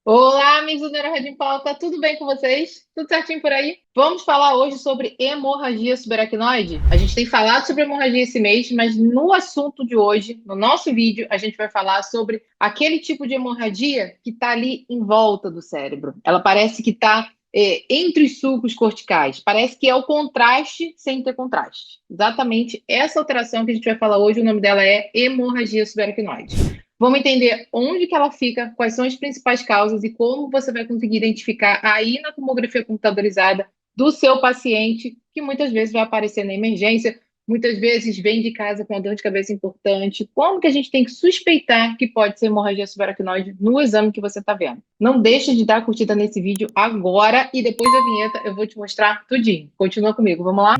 Olá, amigos do Neuro em Pauta, tudo bem com vocês? Tudo certinho por aí? Vamos falar hoje sobre hemorragia subaracnoide. A gente tem falado sobre hemorragia esse mês, mas no assunto de hoje, no nosso vídeo, a gente vai falar sobre aquele tipo de hemorragia que está ali em volta do cérebro. Ela parece que está entre os sulcos corticais. Parece que é o contraste sem ter contraste. Exatamente essa alteração que a gente vai falar hoje, o nome dela é hemorragia subaracnoide. Vamos entender onde que ela fica, quais são as principais causas e como você vai conseguir identificar aí na tomografia computadorizada do seu paciente, que muitas vezes vai aparecer na emergência, muitas vezes vem de casa com uma dor de cabeça importante. Como que a gente tem que suspeitar que pode ser hemorragia subaracnoide no exame que você está vendo? Não deixa de dar curtida nesse vídeo agora e depois da vinheta eu vou te mostrar tudinho. Continua comigo, vamos lá?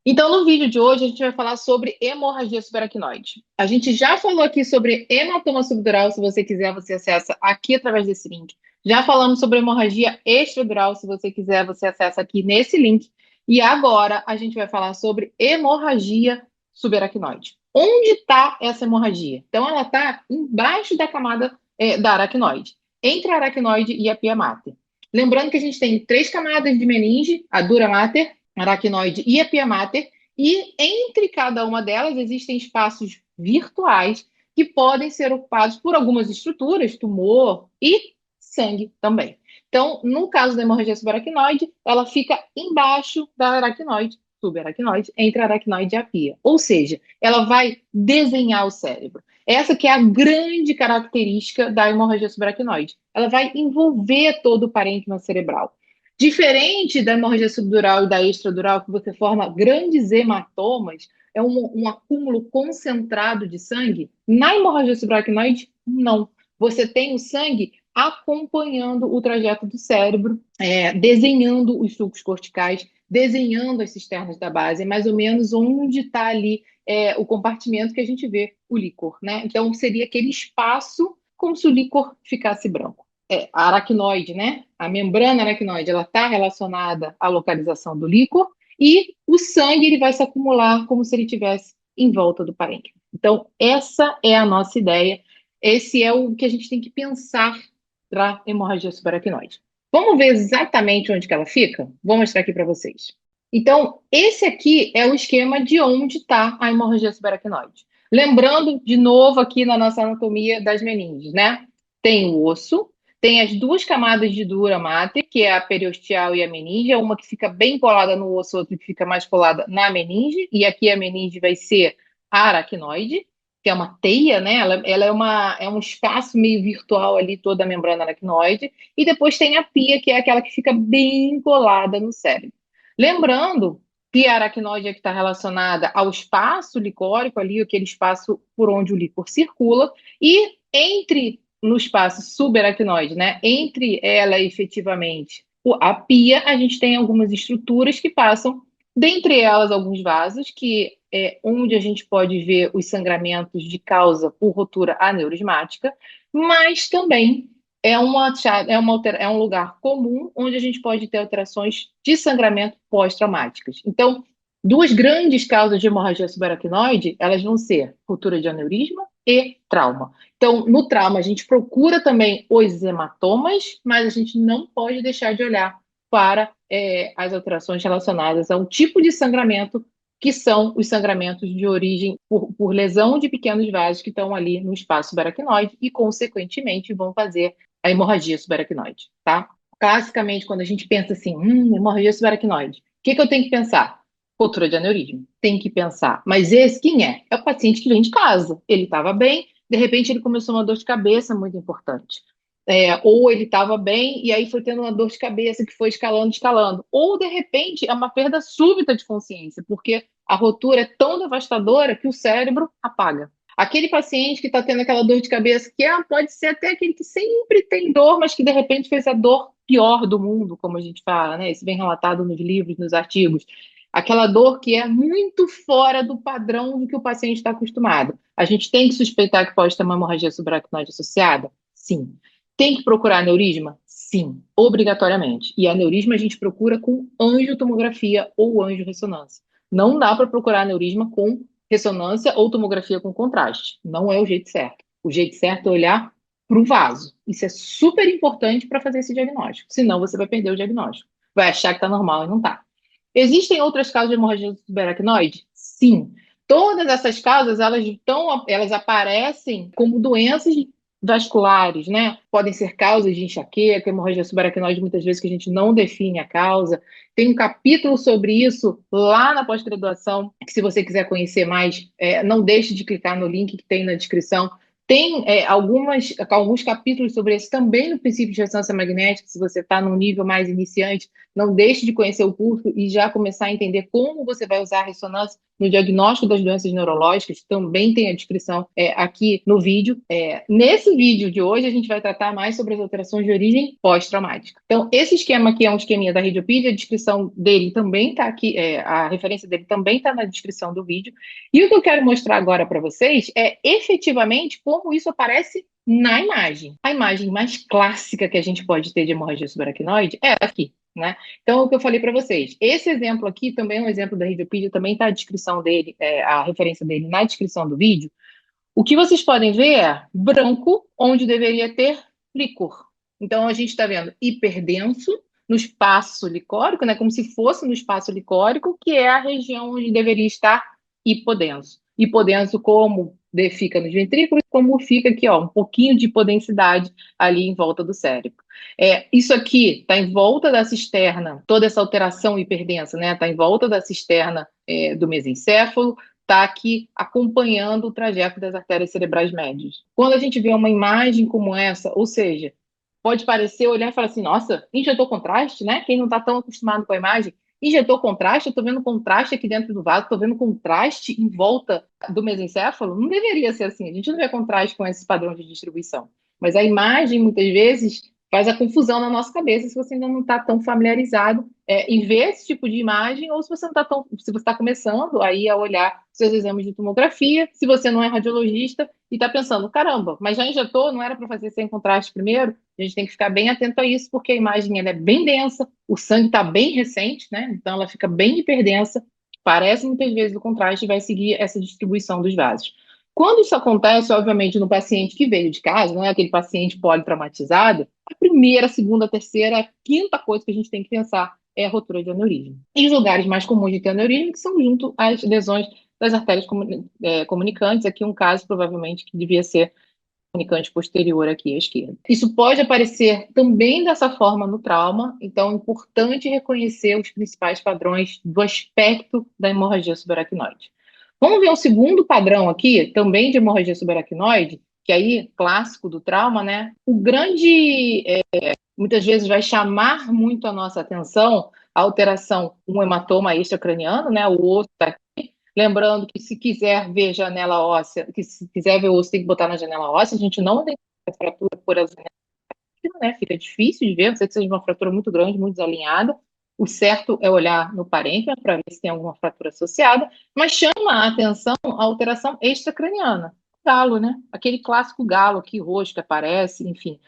Então, no vídeo de hoje, a gente vai falar sobre hemorragia subaracnoide. A gente já falou aqui sobre hematoma subdural, se você quiser, você acessa aqui através desse link. Já falamos sobre hemorragia extradural, se você quiser, você acessa aqui nesse link. E agora a gente vai falar sobre hemorragia subaracnoide. Onde está essa hemorragia? Então, ela está embaixo da camada da aracnoide, entre a aracnoide e a pia mater. Lembrando que a gente tem três camadas de meninge, a dura mater, aracnoide e a pia mater, e entre cada uma delas existem espaços virtuais que podem ser ocupados por algumas estruturas, tumor e sangue também. Então, no caso da hemorragia subaracnoide, ela fica embaixo da aracnoide, subaracnoide, entre a aracnoide e a pia. Ou seja, ela vai desenhar o cérebro. Essa que é a grande característica da hemorragia subaracnoide. Ela vai envolver todo o parênquima cerebral. Diferente da hemorragia subdural e da extradural, que você forma grandes hematomas, é um acúmulo concentrado de sangue, na hemorragia subaracnoide, não. Você tem o sangue acompanhando o trajeto do cérebro, desenhando os sulcos corticais, desenhando as cisternas da base, é mais ou menos onde está ali o compartimento que a gente vê o líquor, né? Então, seria aquele espaço como se o líquor ficasse branco. A aracnoide, né? A membrana aracnoide, ela está relacionada à localização do líquor e o sangue ele vai se acumular como se ele tivesse em volta do parênquima. Então, essa é a nossa ideia. Esse é o que a gente tem que pensar para hemorragia subaracnoide. Vamos ver exatamente onde que ela fica? Vou mostrar aqui para vocês. Então, esse aqui é o esquema de onde está a hemorragia subaracnoide. Lembrando, de novo, aqui na nossa anatomia das meninges, né? Tem o osso, tem as duas camadas de dura mater, que é a periosteal e a meninge, uma que fica bem colada no osso, outra que fica mais colada na meninge, e aqui a meninge vai ser a aracnoide, que é uma teia, né? Ela é um espaço meio virtual ali, toda a membrana aracnoide, e depois tem a pia, que é aquela que fica bem colada no cérebro. Lembrando que a aracnoide é que está relacionada ao espaço licórico ali, aquele espaço por onde o líquor circula, e no espaço subaracnoide, né? Entre ela efetivamente a pia, a gente tem algumas estruturas que passam, dentre elas alguns vasos, que é onde a gente pode ver os sangramentos de causa por rotura aneurismática, mas também é um lugar comum onde a gente pode ter alterações de sangramento pós-traumáticas. Então, duas grandes causas de hemorragia subaracnoide, elas vão ser ruptura de aneurisma e trauma. Então, no trauma, a gente procura também os hematomas, mas a gente não pode deixar de olhar para as alterações relacionadas ao tipo de sangramento, que são os sangramentos de origem por lesão de pequenos vasos que estão ali no espaço subaracnoide e, consequentemente, vão fazer a hemorragia subaracnoide, tá? Classicamente, quando a gente pensa assim, hemorragia subaracnoide, o que eu tenho que pensar? Ruptura de aneurisma. Tem que pensar. Mas esse, quem é? É o paciente que vem de casa. Ele estava bem, de repente ele começou uma dor de cabeça muito importante. Ou ele estava bem e aí foi tendo uma dor de cabeça que foi escalando, escalando. Ou, de repente, é uma perda súbita de consciência, porque a rotura é tão devastadora que o cérebro apaga. Aquele paciente que está tendo aquela dor de cabeça, que pode ser até aquele que sempre tem dor, mas que de repente fez a dor pior do mundo, como a gente fala, né? Isso vem relatado nos livros, nos artigos. Aquela dor que é muito fora do padrão do que o paciente está acostumado. A gente tem que suspeitar que pode ter uma hemorragia subaracnoide associada? Sim. Tem que procurar aneurisma? Sim, obrigatoriamente. E aneurisma a gente procura com angiotomografia ou angiorressonância. Não dá para procurar aneurisma com ressonância ou tomografia com contraste. Não é o jeito certo. O jeito certo é olhar para o vaso. Isso é super importante para fazer esse diagnóstico. Senão você vai perder o diagnóstico. Vai achar que está normal e não está. Existem outras causas de hemorragia subaracnoide? Sim. Todas essas causas, elas aparecem como doenças vasculares, né? Podem ser causas de enxaqueca, hemorragia subaracnoide, muitas vezes que a gente não define a causa. Tem um capítulo sobre isso lá na pós-graduação, que se você quiser conhecer mais, não deixe de clicar no link que tem na descrição. Tem alguns capítulos sobre isso também no princípio de ressonância magnética, se você está num nível mais iniciante, não deixe de conhecer o curso e já começar a entender como você vai usar a ressonância no diagnóstico das doenças neurológicas, também tem a descrição aqui no vídeo. Nesse vídeo de hoje, a gente vai tratar mais sobre as alterações de origem pós-traumática. Então, esse esquema aqui é um esqueminha da Radiopedia, a descrição dele também está aqui, a referência dele também está na descrição do vídeo. E o que eu quero mostrar agora para vocês é efetivamente como isso aparece na imagem. A imagem mais clássica que a gente pode ter de hemorragia subaracnoide é aqui, né? Então, o que eu falei para vocês, esse exemplo aqui também é um exemplo da Radiopedia, também está a descrição dele, a referência dele na descrição do vídeo. O que vocês podem ver é branco, onde deveria ter líquor. Então, a gente está vendo hiperdenso no espaço licórico, né? Como se fosse no espaço licórico, que é a região onde deveria estar hipodenso. Hipodenso como fica nos ventrículos, como fica aqui, ó, um pouquinho de hipodensidade ali em volta do cérebro. Isso aqui está em volta da cisterna, toda essa alteração hiperdensa, né? Está em volta da cisterna do mesencéfalo, está aqui acompanhando o trajeto das artérias cerebrais médias. Quando a gente vê uma imagem como essa, ou seja, pode parecer olhar e falar assim, nossa, injetou contraste, né? Quem não está tão acostumado com a imagem, injetou contraste, eu estou vendo contraste aqui dentro do vaso, estou vendo contraste em volta do mesencéfalo. Não deveria ser assim, a gente não vê contraste com esse padrão de distribuição. Mas a imagem, muitas vezes, faz a confusão na nossa cabeça se você ainda não está tão familiarizado em ver esse tipo de imagem, ou se você não está tão, se você está começando aí a olhar seus exames de tomografia, se você não é radiologista e está pensando, caramba, mas já injetou, não era para fazer sem contraste primeiro? A gente tem que ficar bem atento a isso, porque a imagem ela é bem densa, o sangue está bem recente, né? Então ela fica bem hiperdensa, parece muitas vezes o contraste e vai seguir essa distribuição dos vasos. Quando isso acontece, obviamente, no paciente que veio de casa, não é aquele paciente politraumatizado, a primeira, a segunda, a terceira, a quinta coisa que a gente tem que pensar é a rotura de aneurisma. E os lugares mais comuns de ter aneurisma que são junto às lesões das artérias comunicantes, aqui um caso provavelmente que devia ser comunicante posterior aqui à esquerda. Isso pode aparecer também dessa forma no trauma, então é importante reconhecer os principais padrões do aspecto da hemorragia subaracnoide. Vamos ver um segundo padrão aqui, também de hemorragia subaracnoide, que aí, clássico do trauma, né? O grande, muitas vezes vai chamar muito a nossa atenção a alteração, um hematoma extracraniano, né? O osso está aqui. Lembrando que se quiser ver janela óssea, que se quiser ver o osso, tem que botar na janela óssea, a gente não identifica a fratura por a janela, né? Fica difícil de ver, não sei que seja uma fratura muito grande, muito desalinhada. O certo é olhar no parênquima para ver se tem alguma fratura associada, mas chama a atenção a alteração extracraniana. Galo, né? Aquele clássico galo aqui roxo que aparece, enfim.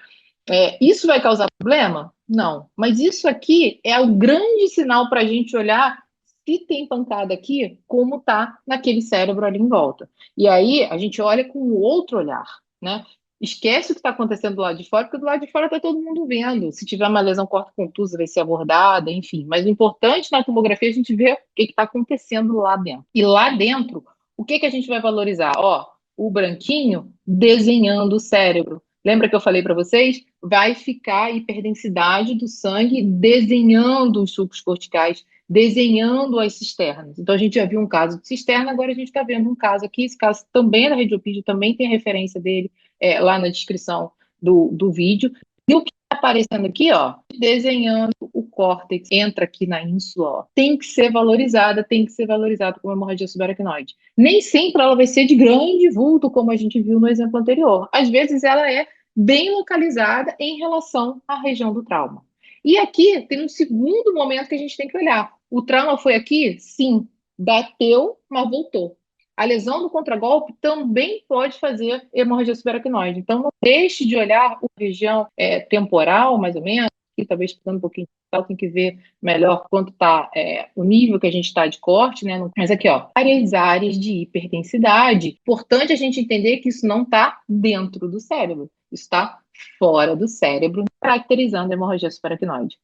Isso vai causar problema? Não. Mas isso aqui é o grande sinal para a gente olhar se tem pancada aqui, como tá naquele cérebro ali em volta. E aí a gente olha com outro olhar, né? Esquece o que está acontecendo do lado de fora, porque do lado de fora está todo mundo vendo. Se tiver uma lesão corto-contusa, vai ser abordada, enfim. Mas o importante na tomografia é a gente ver o que está acontecendo lá dentro. E lá dentro, o que a gente vai valorizar? Ó, o branquinho desenhando o cérebro. Lembra que eu falei para vocês? Vai ficar a hiperdensidade do sangue desenhando os sulcos corticais, desenhando as cisternas. Então, a gente já viu um caso de cisterna, agora a gente está vendo um caso aqui. Esse caso também é da Radiopedia, também tem a referência dele lá na descrição do vídeo. E o que está aparecendo aqui, ó, desenhando o córtex, entra aqui na ínsula, ó, tem que ser valorizada como hemorragia subaracnoide. Nem sempre ela vai ser de grande vulto, como a gente viu no exemplo anterior. Às vezes ela é bem localizada em relação à região do trauma. E aqui tem um segundo momento que a gente tem que olhar. O trauma foi aqui? Sim. Bateu, mas voltou. A lesão do contragolpe também pode fazer hemorragia subaracnoide. Então, não deixe de olhar a região temporal, mais ou menos, aqui talvez ficando um pouquinho, tem que ver melhor quanto está o nível que a gente está de corte, né? Mas aqui, ó, várias áreas de hipertensidade. Importante a gente entender que isso não está dentro do cérebro, isso está fora do cérebro, caracterizando a hemorragia subaracnoide.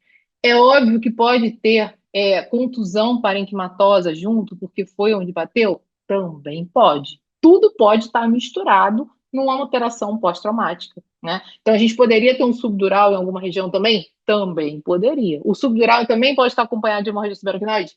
É óbvio que pode ter contusão parenquimatosa junto, porque foi onde bateu? Também pode. Tudo pode estar misturado numa alteração pós-traumática, né? Então, a gente poderia ter um subdural em alguma região também? Também poderia. O subdural também pode estar acompanhado de hemorragia subaracnoide?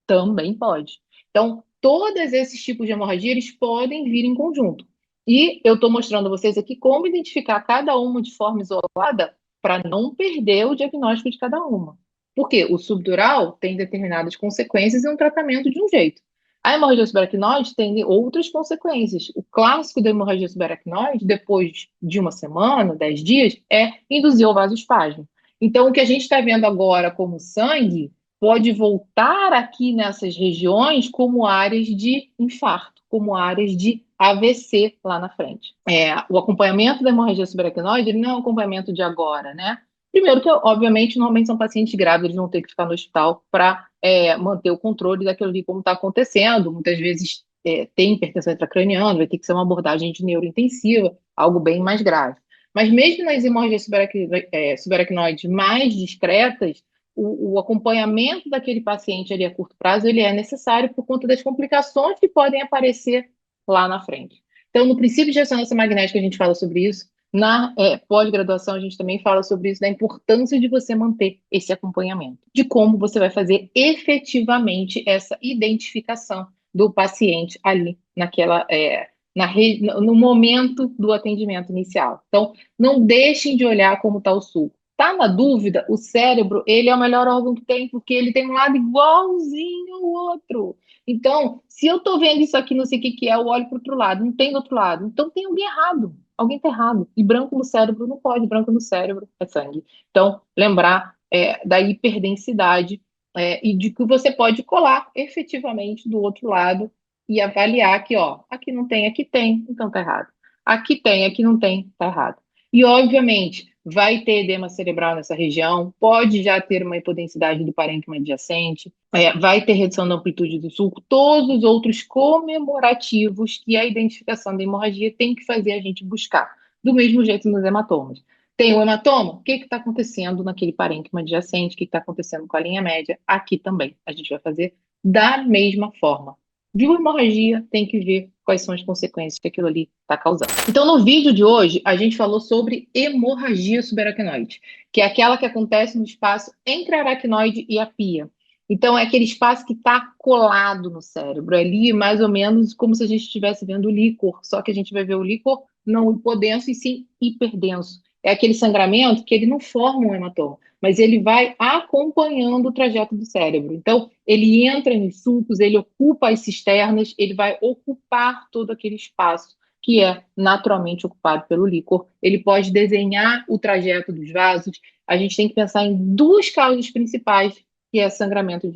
Também pode. Então, todos esses tipos de hemorragia, eles podem vir em conjunto. E eu estou mostrando a vocês aqui como identificar cada uma de forma isolada para não perder o diagnóstico de cada uma. Porque o subdural tem determinadas consequências e um tratamento de um jeito. A hemorragia subaracnoide tem outras consequências. O clássico da hemorragia subaracnoide, depois de uma semana, 10 dias, é induzir o vasoespasmo. Então, o que a gente está vendo agora como sangue pode voltar aqui nessas regiões como áreas de infarto, como áreas de AVC lá na frente. O acompanhamento da hemorragia subaracnoide ele não é um acompanhamento de agora, né? Primeiro que, obviamente, normalmente são pacientes grávidos, eles vão ter que ficar no hospital para manter o controle daquilo ali como está acontecendo. Muitas vezes tem hipertensão intracraniana, vai ter que ser uma abordagem de neurointensiva, algo bem mais grave. Mas mesmo nas hemorragias subaracnoides mais discretas, o acompanhamento daquele paciente ali a curto prazo, ele é necessário por conta das complicações que podem aparecer lá na frente. Então, no princípio de ressonância magnética, a gente fala sobre isso. Na pós-graduação, a gente também fala sobre isso, da importância de você manter esse acompanhamento, de como você vai fazer efetivamente essa identificação do paciente ali no momento do atendimento inicial. Então, não deixem de olhar como está o suco. Tá na dúvida? O cérebro, ele é o melhor órgão que tem, porque ele tem um lado igualzinho ao outro. Então, se eu estou vendo isso aqui, não sei o que que é, eu olho para o outro lado, não tem do outro lado. Então, tem alguém errado. Alguém está errado. E branco no cérebro não pode, branco no cérebro é sangue. Então, lembrar da hiperdensidade e de que você pode colar efetivamente do outro lado e avaliar que, ó, aqui tem, então tá errado. Aqui tem, aqui não tem, tá errado. E, obviamente, vai ter edema cerebral nessa região, pode já ter uma hipodensidade do parênquima adjacente, vai ter redução da amplitude do sulco, todos os outros comemorativos que a identificação da hemorragia tem que fazer a gente buscar. Do mesmo jeito nos hematomas. Tem o hematoma? O que está acontecendo naquele parênquima adjacente? O que está acontecendo com a linha média? Aqui também. A gente vai fazer da mesma forma. Viu hemorragia, tem que ver quais são as consequências que aquilo ali está causando. Então, no vídeo de hoje, a gente falou sobre hemorragia subaracnoide, que é aquela que acontece no espaço entre a aracnoide e a pia. Então, é aquele espaço que está colado no cérebro, ali mais ou menos como se a gente estivesse vendo o líquor, só que a gente vai ver o líquor não hipodenso e sim hiperdenso. É aquele sangramento que ele não forma um hematoma, mas ele vai acompanhando o trajeto do cérebro. Então, ele entra nos sulcos, ele ocupa as cisternas, ele vai ocupar todo aquele espaço que é naturalmente ocupado pelo líquor. Ele pode desenhar o trajeto dos vasos. A gente tem que pensar em duas causas principais, que é sangramento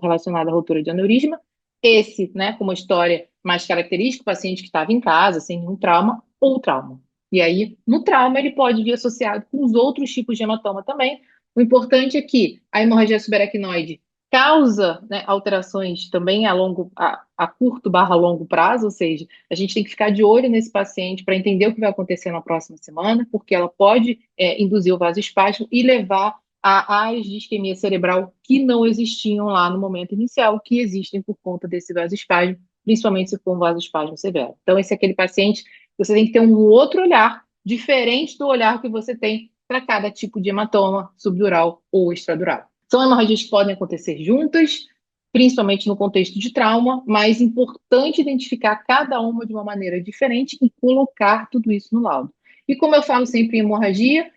relacionado à ruptura de aneurisma. Esse, né, com uma história mais característica, o paciente que estava em casa, sem nenhum trauma, ou trauma. E aí, no trauma, ele pode vir associado com os outros tipos de hematoma também. O importante é que a hemorragia subaracnoide causa, né, alterações também a curto barra longo prazo, ou seja, a gente tem que ficar de olho nesse paciente para entender o que vai acontecer na próxima semana, porque ela pode induzir o vasoespasmo e levar a áreas de isquemia cerebral que não existiam lá no momento inicial, que existem por conta desse vasoespasmo, principalmente se for um vasoespasmo severo. Então, esse é aquele paciente que você tem que ter um outro olhar, diferente do olhar que você tem para cada tipo de hematoma subdural ou extradural. São hemorragias que podem acontecer juntas, principalmente no contexto de trauma, mas é importante identificar cada uma de uma maneira diferente e colocar tudo isso no laudo. E como eu falo sempre em hemorragia,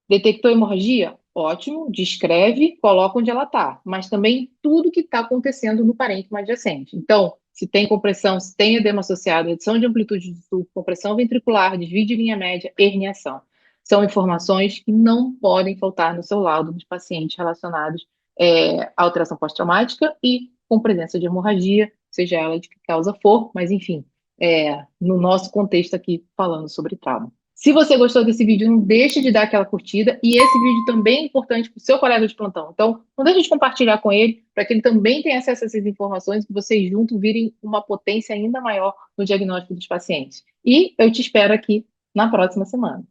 detectou hemorragia? Ótimo, descreve, coloca onde ela está, mas também tudo que está acontecendo no parênquima adjacente. Então, se tem compressão, se tem edema associado, redução de amplitude do sulco, compressão ventricular, desvio de linha média, herniação. São informações que não podem faltar no seu laudo dos pacientes relacionados à alteração pós-traumática e com presença de hemorragia, seja ela de que causa for, mas enfim, no nosso contexto aqui falando sobre trauma. Se você gostou desse vídeo, não deixe de dar aquela curtida. E esse vídeo também é importante para o seu colega de plantão. Então, não deixe de compartilhar com ele, para que ele também tenha acesso a essas informações, que vocês juntos virem uma potência ainda maior no diagnóstico dos pacientes. E eu te espero aqui na próxima semana.